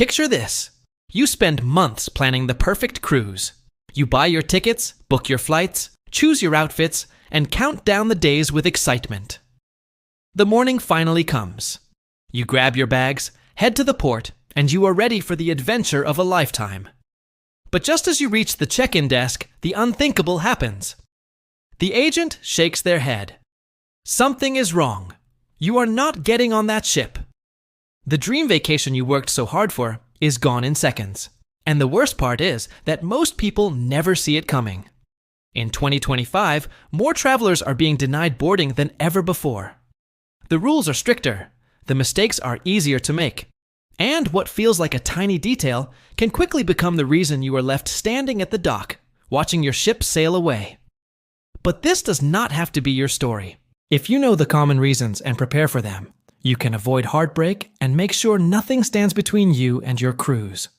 Picture this. You spend months planning the perfect cruise. You buy your tickets, book your flights, choose your outfits, and count down the days with excitement. The morning finally comes. You grab your bags, head to the port, and you are ready for the adventure of a lifetime. But just as you reach the check-in desk, the unthinkable happens. The agent shakes their head. Something is wrong. You are not getting on that ship. The dream vacation you worked so hard for is gone in seconds. And the worst part is that most people never see it coming. In 2025, more travelers are being denied boarding than ever before. The rules are stricter, the mistakes are easier to make, and what feels like a tiny detail can quickly become the reason you are left standing at the dock, watching your ship sail away. But this does not have to be your story. If you know the common reasons and prepare for them, you can avoid heartbreak and make sure nothing stands between you and your cruise.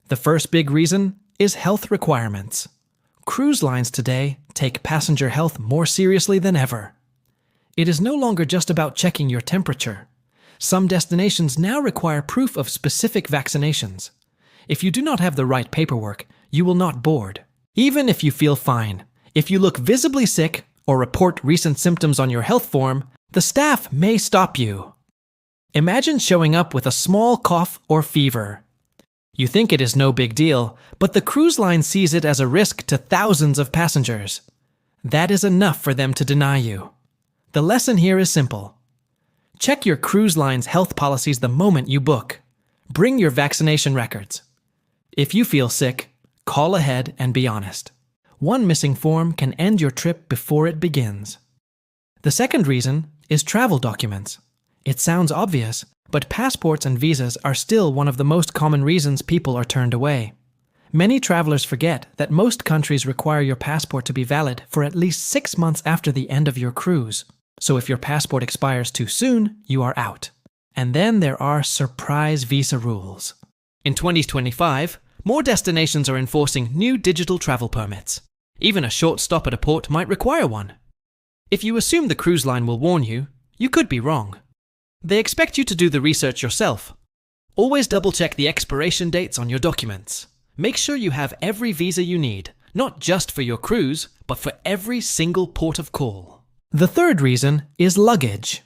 The first big reason is health requirements. Cruise lines today take passenger health more seriously than ever. It is no longer just about checking your temperature. Some destinations now require proof of specific vaccinations. If you do not have the right paperwork, you will not board. Even if you feel fine, if you look visibly sick or report recent symptoms on your health form, the staff may stop you. Imagine showing up with a small cough or fever. You think it is no big deal, but the cruise line sees it as a risk to thousands of passengers. That is enough for them to deny you. The lesson here is simple. Check your cruise line's health policies the moment you book. Bring your vaccination records. If you feel sick, call ahead and be honest. One missing form can end your trip before it begins. The second reason is travel documents. It sounds obvious, but passports and visas are still one of the most common reasons people are turned away. Many travelers forget that most countries require your passport to be valid for at least 6 months after the end of your cruise. So if your passport expires too soon, you are out. And then there are surprise visa rules. In 2025, more destinations are enforcing new digital travel permits. Even a short stop at a port might require one. If you assume the cruise line will warn you, you could be wrong. They expect you to do the research yourself. Always double-check the expiration dates on your documents. Make sure you have every visa you need, not just for your cruise, but for every single port of call. The third reason is luggage.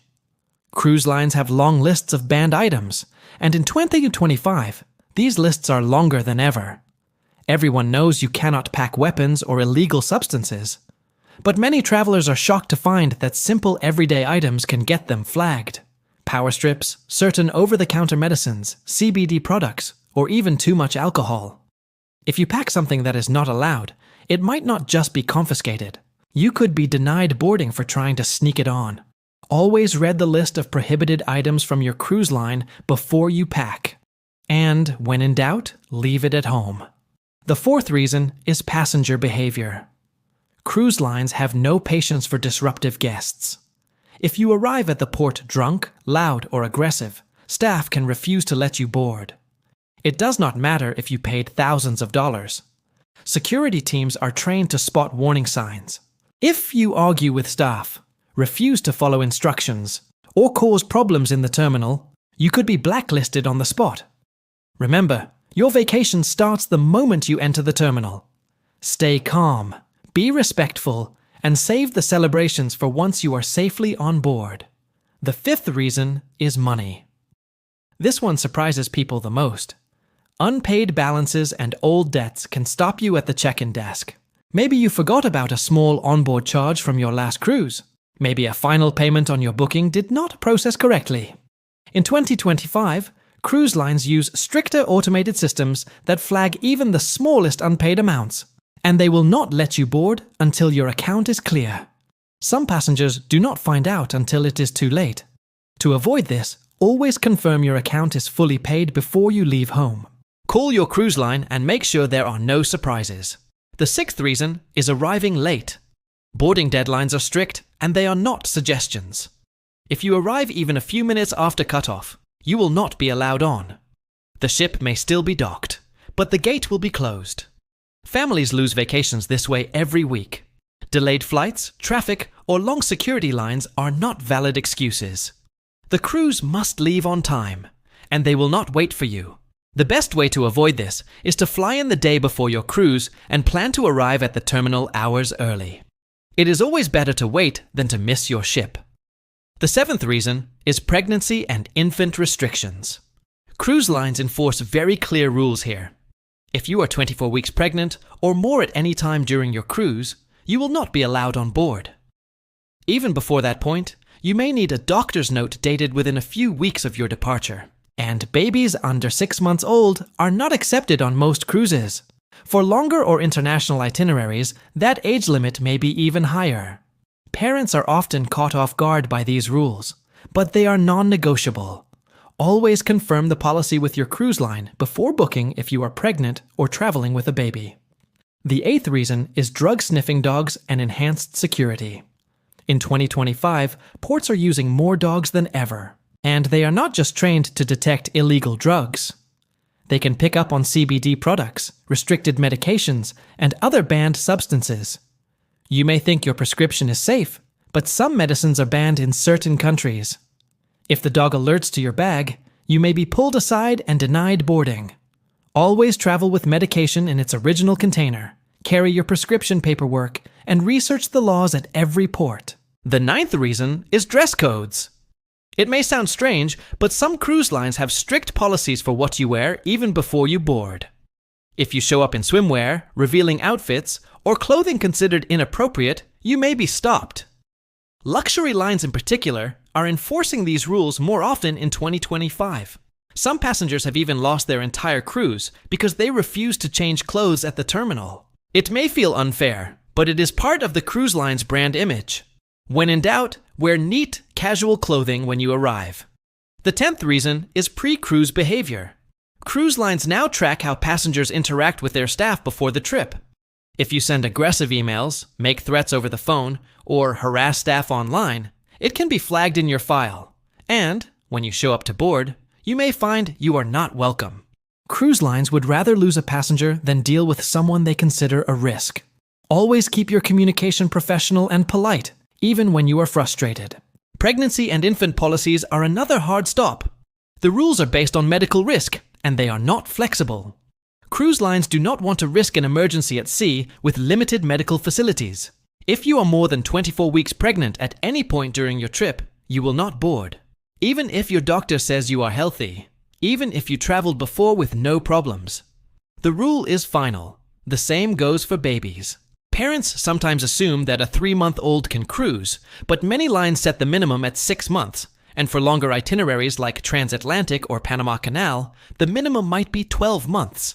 Cruise lines have long lists of banned items, and in 2025, these lists are longer than ever. Everyone knows you cannot pack weapons or illegal substances, but many travelers are shocked to find that simple everyday items can get them flagged. Power strips, certain over-the-counter medicines, CBD products, or even too much alcohol. If you pack something that is not allowed, it might not just be confiscated. You could be denied boarding for trying to sneak it on. Always read the list of prohibited items from your cruise line before you pack. And when in doubt, leave it at home. The fourth reason is passenger behavior. Cruise lines have no patience for disruptive guests. If you arrive at the port drunk, loud, or aggressive, staff can refuse to let you board. It does not matter if you paid thousands of dollars. Security teams are trained to spot warning signs. If you argue with staff, refuse to follow instructions, or cause problems in the terminal, you could be blacklisted on the spot. Remember, your vacation starts the moment you enter the terminal. Stay calm, be respectful, and save the celebrations for once you are safely on board. The fifth reason is money. This one surprises people the most. Unpaid balances and old debts can stop you at the check-in desk. Maybe you forgot about a small onboard charge from your last cruise. Maybe a final payment on your booking did not process correctly. In 2025, cruise lines use stricter automated systems that flag even the smallest unpaid amounts, and they will not let you board until your account is clear. Some passengers do not find out until it is too late. To avoid this, always confirm your account is fully paid before you leave home. Call your cruise line and make sure there are no surprises. The sixth reason is arriving late. Boarding deadlines are strict, and they are not suggestions. If you arrive even a few minutes after cutoff, you will not be allowed on. The ship may still be docked, but the gate will be closed. Families lose vacations this way every week. Delayed flights, traffic, or long security lines are not valid excuses. The cruise must leave on time, and they will not wait for you. The best way to avoid this is to fly in the day before your cruise and plan to arrive at the terminal hours early. It is always better to wait than to miss your ship. The seventh reason is pregnancy and infant restrictions. Cruise lines enforce very clear rules here. If you are 24 weeks pregnant or more at any time during your cruise, you will not be allowed on board. Even before that point, you may need a doctor's note dated within a few weeks of your departure. And babies under 6 months old are not accepted on most cruises. For longer or international itineraries, that age limit may be even higher. Parents are often caught off guard by these rules, but they are non-negotiable. Always confirm the policy with your cruise line before booking if you are pregnant or traveling with a baby. The eighth reason is drug-sniffing dogs and enhanced security. In 2025, ports are using more dogs than ever. And they are not just trained to detect illegal drugs. They can pick up on CBD products, restricted medications, and other banned substances. You may think your prescription is safe, but some medicines are banned in certain countries. If the dog alerts to your bag, you may be pulled aside and denied boarding. Always travel with medication in its original container, carry your prescription paperwork, and research the laws at every port. The ninth reason is dress codes. It may sound strange, but some cruise lines have strict policies for what you wear even before you board. If you show up in swimwear, revealing outfits, or clothing considered inappropriate, you may be stopped. Luxury lines in particular are enforcing these rules more often in 2025. Some passengers have even lost their entire cruise because they refuse to change clothes at the terminal. It may feel unfair, but it is part of the cruise line's brand image. When in doubt, wear neat, casual clothing when you arrive. The 10th reason is pre-cruise behavior. Cruise lines now track how passengers interact with their staff before the trip. If you send aggressive emails, make threats over the phone, or harass staff online, it can be flagged in your file. And, when you show up to board, you may find you are not welcome. Cruise lines would rather lose a passenger than deal with someone they consider a risk. Always keep your communication professional and polite, even when you are frustrated. Pregnancy and infant policies are another hard stop. The rules are based on medical risk, and they are not flexible. Cruise lines do not want to risk an emergency at sea with limited medical facilities. If you are more than 24 weeks pregnant at any point during your trip, you will not board. Even if your doctor says you are healthy, even if you traveled before with no problems. The rule is final. The same goes for babies. Parents sometimes assume that a 3-month-old can cruise, but many lines set the minimum at 6 months, and for longer itineraries like Transatlantic or Panama Canal, the minimum might be 12 months.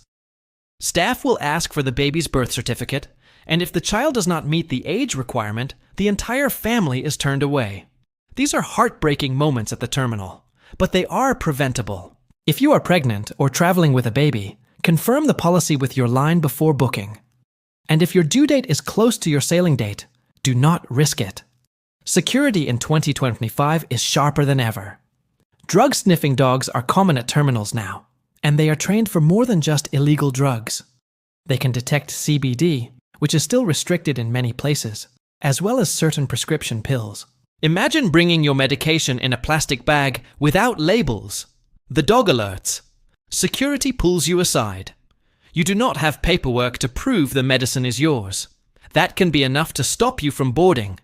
Staff will ask for the baby's birth certificate, and if the child does not meet the age requirement, the entire family is turned away. These are heartbreaking moments at the terminal, but they are preventable. If you are pregnant or traveling with a baby, confirm the policy with your line before booking. And if your due date is close to your sailing date, do not risk it. Security in 2025 is sharper than ever. Drug-sniffing dogs are common at terminals now, and they are trained for more than just illegal drugs. They can detect CBD, which is still restricted in many places, as well as certain prescription pills. Imagine bringing your medication in a plastic bag without labels. The dog alerts. Security pulls you aside. You do not have paperwork to prove the medicine is yours. That can be enough to stop you from boarding.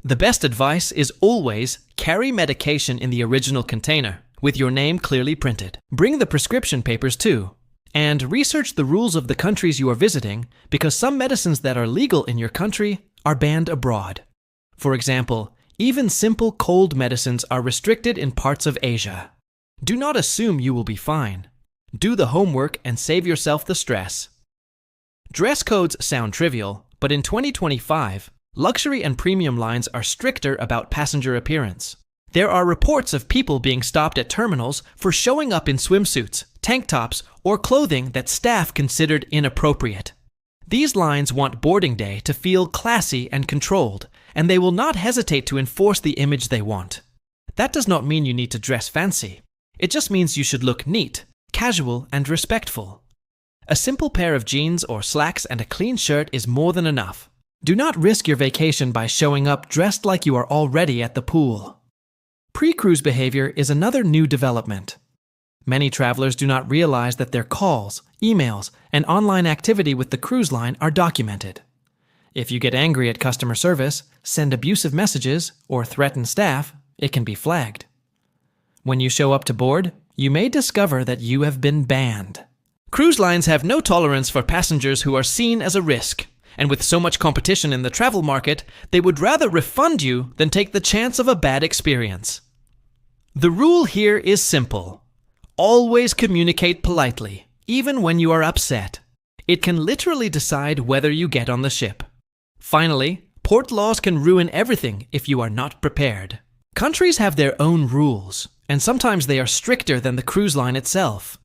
The best advice is always carry medication in the original container, with your name clearly printed. Bring the prescription papers too, and research the rules of the countries you are visiting, because some medicines that are legal in your country are banned abroad. For example, even simple cold medicines are restricted in parts of Asia. Do not assume you will be fine. Do the homework and save yourself the stress. Dress codes sound trivial, but in 2025, luxury and premium lines are stricter about passenger appearance. There are reports of people being stopped at terminals for showing up in swimsuits, tank tops, or clothing that staff considered inappropriate. These lines want boarding day to feel classy and controlled, and they will not hesitate to enforce the image they want. That does not mean you need to dress fancy. It just means you should look neat, casual, and respectful. A simple pair of jeans or slacks and a clean shirt is more than enough. Do not risk your vacation by showing up dressed like you are already at the pool. Pre-cruise behavior is another new development. Many travelers do not realize that their calls, emails, and online activity with the cruise line are documented. If you get angry at customer service, send abusive messages, or threaten staff, it can be flagged. When you show up to board, you may discover that you have been banned. Cruise lines have no tolerance for passengers who are seen as a risk, and with so much competition in the travel market, they would rather refund you than take the chance of a bad experience. The rule here is simple. Always communicate politely, even when you are upset. It can literally decide whether you get on the ship. Finally, port laws can ruin everything if you are not prepared. Countries have their own rules, and sometimes they are stricter than the cruise line itself.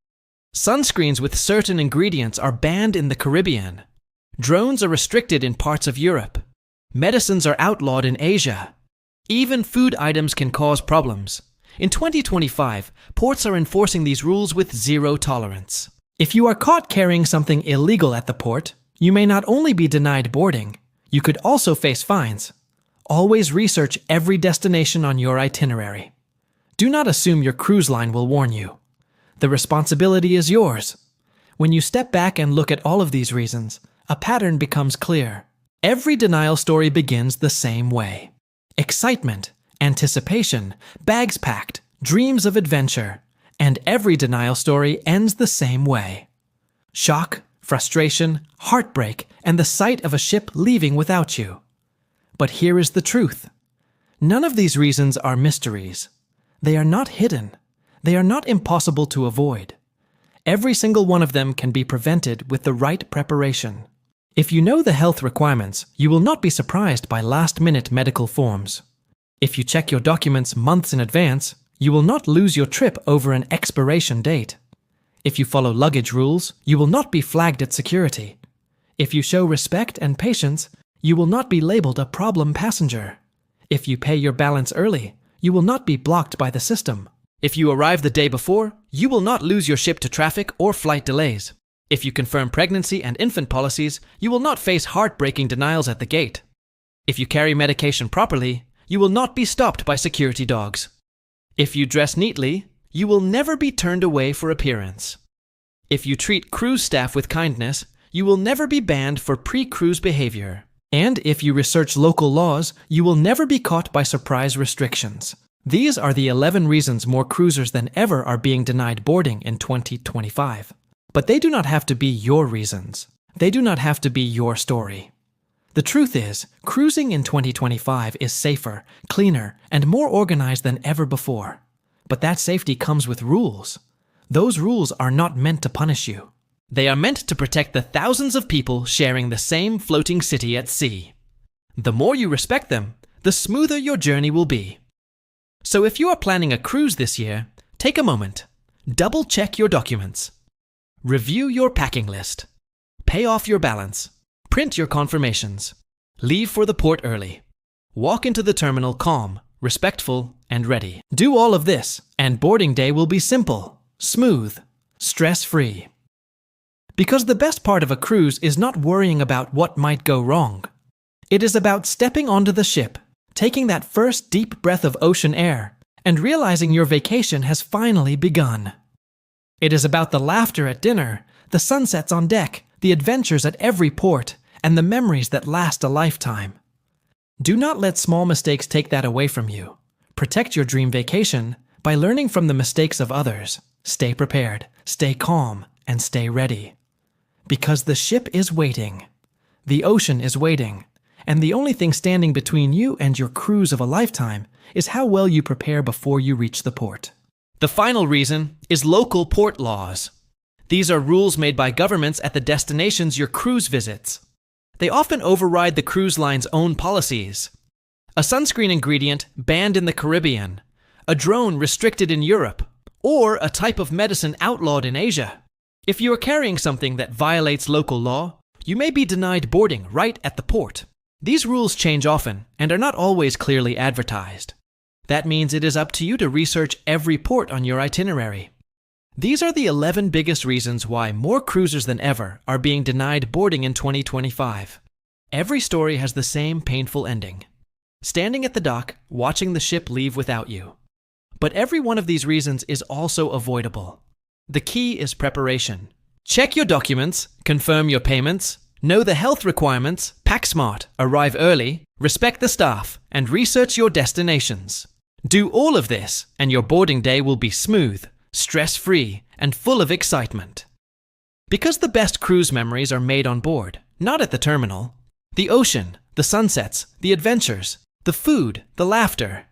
Sunscreens with certain ingredients are banned in the Caribbean. Drones are restricted in parts of Europe. Medicines are outlawed in Asia. Even food items can cause problems. In 2025, ports are enforcing these rules with zero tolerance. If you are caught carrying something illegal at the port, you may not only be denied boarding, you could also face fines. Always research every destination on your itinerary. Do not assume your cruise line will warn you. The responsibility is yours. When you step back and look at all of these reasons, a pattern becomes clear. Every denial story begins the same way. Excitement, anticipation, bags packed, dreams of adventure, and every denial story ends the same way. Shock, frustration, heartbreak, and the sight of a ship leaving without you. But here is the truth. None of these reasons are mysteries. They are not hidden. They are not impossible to avoid. Every single one of them can be prevented with the right preparation. If you know the health requirements, you will not be surprised by last-minute medical forms. If you check your documents months in advance, you will not lose your trip over an expiration date. If you follow luggage rules, you will not be flagged at security. If you show respect and patience, you will not be labeled a problem passenger. If you pay your balance early, you will not be blocked by the system. If you arrive the day before, you will not lose your ship to traffic or flight delays. If you confirm pregnancy and infant policies, you will not face heartbreaking denials at the gate. If you carry medication properly, you will not be stopped by security dogs. If you dress neatly, you will never be turned away for appearance. If you treat cruise staff with kindness, you will never be banned for pre-cruise behavior. And if you research local laws, you will never be caught by surprise restrictions. These are the 11 reasons more cruisers than ever are being denied boarding in 2025. But they do not have to be your reasons. They do not have to be your story. The truth is, cruising in 2025 is safer, cleaner, and more organized than ever before. But that safety comes with rules. Those rules are not meant to punish you. They are meant to protect the thousands of people sharing the same floating city at sea. The more you respect them, the smoother your journey will be. So if you are planning a cruise this year, take a moment. Double-check your documents. Review your packing list. Pay off your balance. Print your confirmations. Leave for the port early. Walk into the terminal calm, respectful, and ready. Do all of this, and boarding day will be simple, smooth, stress-free. Because the best part of a cruise is not worrying about what might go wrong. It is about stepping onto the ship, taking that first deep breath of ocean air, and realizing your vacation has finally begun. It is about the laughter at dinner, the sunsets on deck, the adventures at every port, and the memories that last a lifetime. Do not let small mistakes take that away from you. Protect your dream vacation by learning from the mistakes of others. Stay prepared, stay calm, and stay ready. Because the ship is waiting. The ocean is waiting. And the only thing standing between you and your cruise of a lifetime is how well you prepare before you reach the port. The final reason is local port laws. These are rules made by governments at the destinations your cruise visits. They often override the cruise line's own policies. A sunscreen ingredient banned in the Caribbean, a drone restricted in Europe, or a type of medicine outlawed in Asia. If you are carrying something that violates local law, you may be denied boarding right at the port. These rules change often and are not always clearly advertised. That means it is up to you to research every port on your itinerary. These are the 11 biggest reasons why more cruisers than ever are being denied boarding in 2025. Every story has the same painful ending. Standing at the dock, watching the ship leave without you. But every one of these reasons is also avoidable. The key is preparation. Check your documents, confirm your payments, know the health requirements, pack smart, arrive early, respect the staff, and research your destinations. Do all of this, and your boarding day will be smooth, stress-free, and full of excitement. Because the best cruise memories are made on board, not at the terminal. The ocean, the sunsets, the adventures, the food, the laughter.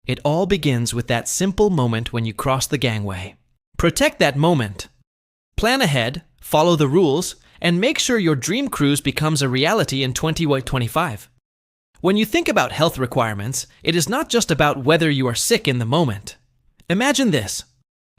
It all begins with that simple moment when you cross the gangway. Protect that moment. Plan ahead, follow the rules, and make sure your dream cruise becomes a reality in 2025. When you think about health requirements, it is not just about whether you are sick in the moment. Imagine this.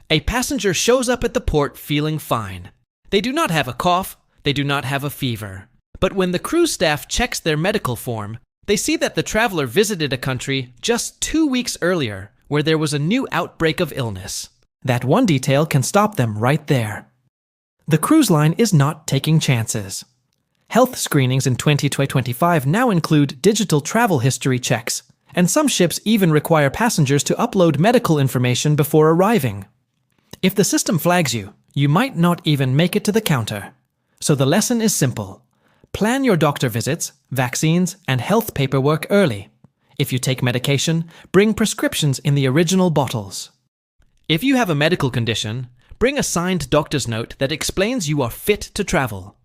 A passenger shows up at the port feeling fine. They do not have a cough, they do not have a fever. But when the cruise staff checks their medical form, they see that the traveler visited a country just 2 weeks earlier where there was a new outbreak of illness. That one detail can stop them right there. The cruise line is not taking chances. Health screenings in 2025 now include digital travel history checks, and some ships even require passengers to upload medical information before arriving. If the system flags you, you might not even make it to the counter. So the lesson is simple. Plan your doctor visits, vaccines, and health paperwork early. If you take medication, bring prescriptions in the original bottles. If you have a medical condition, bring a signed doctor's note that explains you are fit to travel.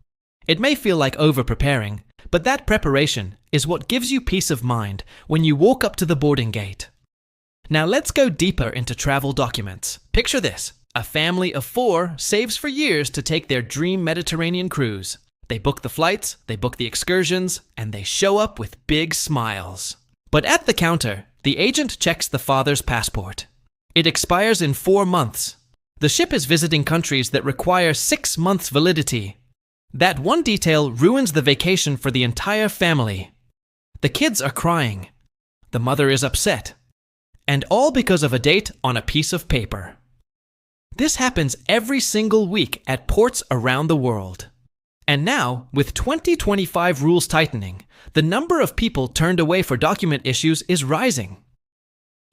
It may feel like over-preparing, but that preparation is what gives you peace of mind when you walk up to the boarding gate. Now let's go deeper into travel documents. Picture this. A family of 4 saves for years to take their dream Mediterranean cruise. They book the flights, they book the excursions, and they show up with big smiles. But at the counter, the agent checks the father's passport. It expires in 4 months. The ship is visiting countries that require 6 months validity. That one detail ruins the vacation for the entire family. The kids are crying. The mother is upset. And all because of a date on a piece of paper. This happens every single week at ports around the world. And now, with 2025 rules tightening, the number of people turned away for document issues is rising.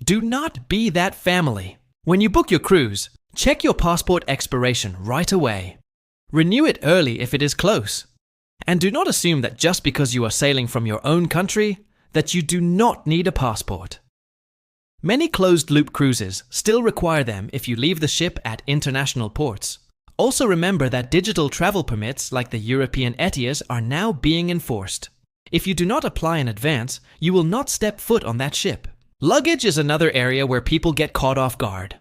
Do not be that family. When you book your cruise, check your passport expiration right away. Renew it early if it is close. And do not assume that just because you are sailing from your own country, that you do not need a passport. Many closed-loop cruises still require them if you leave the ship at international ports. Also remember that digital travel permits like the European ETIAS are now being enforced. If you do not apply in advance, you will not step foot on that ship. Luggage is another area where people get caught off guard.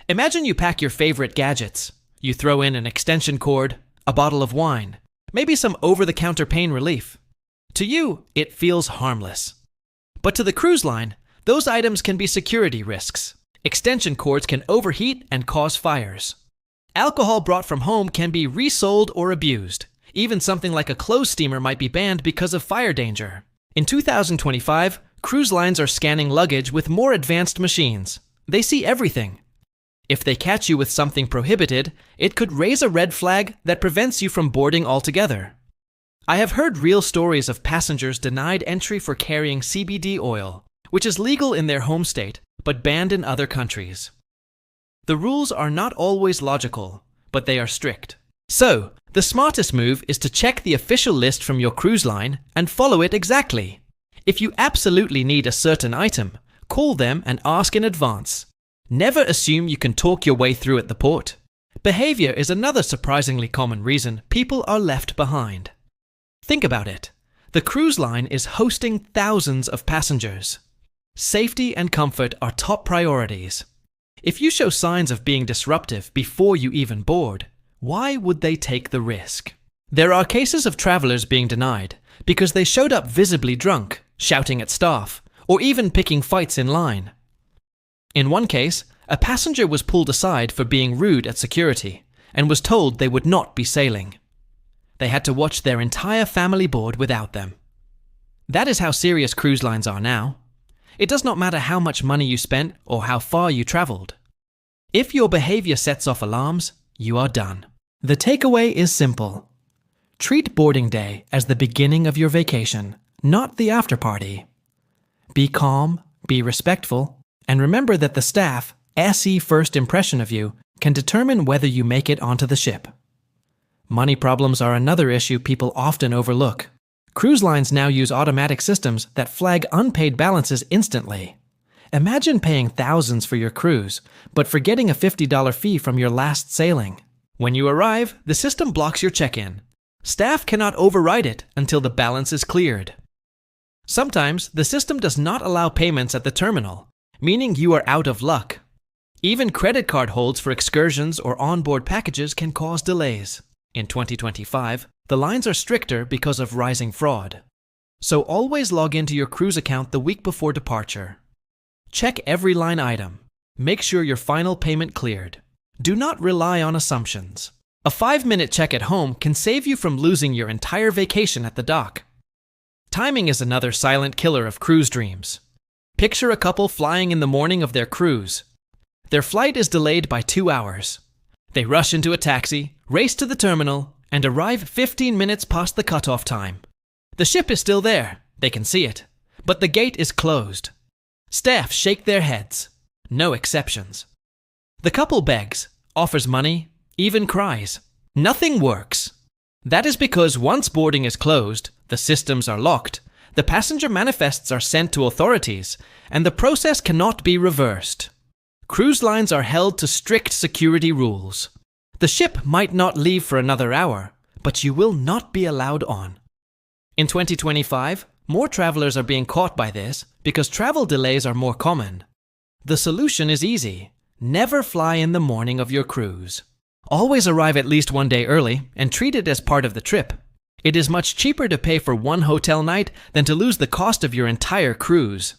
Imagine you pack your favorite gadgets. You throw in an extension cord, a bottle of wine, maybe some over-the-counter pain relief. To you, it feels harmless. But to the cruise line, those items can be security risks. Extension cords can overheat and cause fires. Alcohol brought from home can be resold or abused. Even something like a clothes steamer might be banned because of fire danger. In 2025, cruise lines are scanning luggage with more advanced machines. They see everything. If they catch you with something prohibited, it could raise a red flag that prevents you from boarding altogether. I have heard real stories of passengers denied entry for carrying CBD oil, which is legal in their home state, but banned in other countries. The rules are not always logical, but they are strict. So, the smartest move is to check the official list from your cruise line and follow it exactly. If you absolutely need a certain item, call them and ask in advance. Never assume you can talk your way through at the port. Behavior is another surprisingly common reason people are left behind. Think about it. The cruise line is hosting thousands of passengers. Safety and comfort are top priorities. If you show signs of being disruptive before you even board, why would they take the risk? There are cases of travelers being denied because they showed up visibly drunk, shouting at staff, or even picking fights in line. In one case, a passenger was pulled aside for being rude at security and was told they would not be sailing. They had to watch their entire family board without them. That is how serious cruise lines are now. It does not matter how much money you spent or how far you traveled. If your behavior sets off alarms, you are done. The takeaway is simple. Treat boarding day as the beginning of your vacation, not the after party. Be calm, be respectful, and remember that the staff, SE first impression of you can determine whether you make it onto the ship. Money problems are another issue people often overlook. Cruise lines now use automatic systems that flag unpaid balances instantly. Imagine paying thousands for your cruise, but forgetting a $50 fee from your last sailing. When you arrive, the system blocks your check-in. Staff cannot override it until the balance is cleared. Sometimes, the system does not allow payments at the terminal, meaning you are out of luck. Even credit card holds for excursions or onboard packages can cause delays. In 2025, the lines are stricter because of rising fraud. So always log into your cruise account the week before departure. Check every line item. Make sure your final payment cleared. Do not rely on assumptions. A 5-minute check at home can save you from losing your entire vacation at the dock. Timing is another silent killer of cruise dreams. Picture a couple flying in the morning of their cruise. Their flight is delayed by 2 hours. They rush into a taxi, race to the terminal, and arrive 15 minutes past the cutoff time. The ship is still there, they can see it, but the gate is closed. Staff shake their heads. No exceptions. The couple begs, offers money, even cries. Nothing works. That is because once boarding is closed, the systems are locked, the passenger manifests are sent to authorities, and the process cannot be reversed. Cruise lines are held to strict security rules. The ship might not leave for another hour, but you will not be allowed on. In 2025, more travelers are being caught by this because travel delays are more common. The solution is easy. Never fly in the morning of your cruise. Always arrive at least 1 day early and treat it as part of the trip. It is much cheaper to pay for one hotel night than to lose the cost of your entire cruise.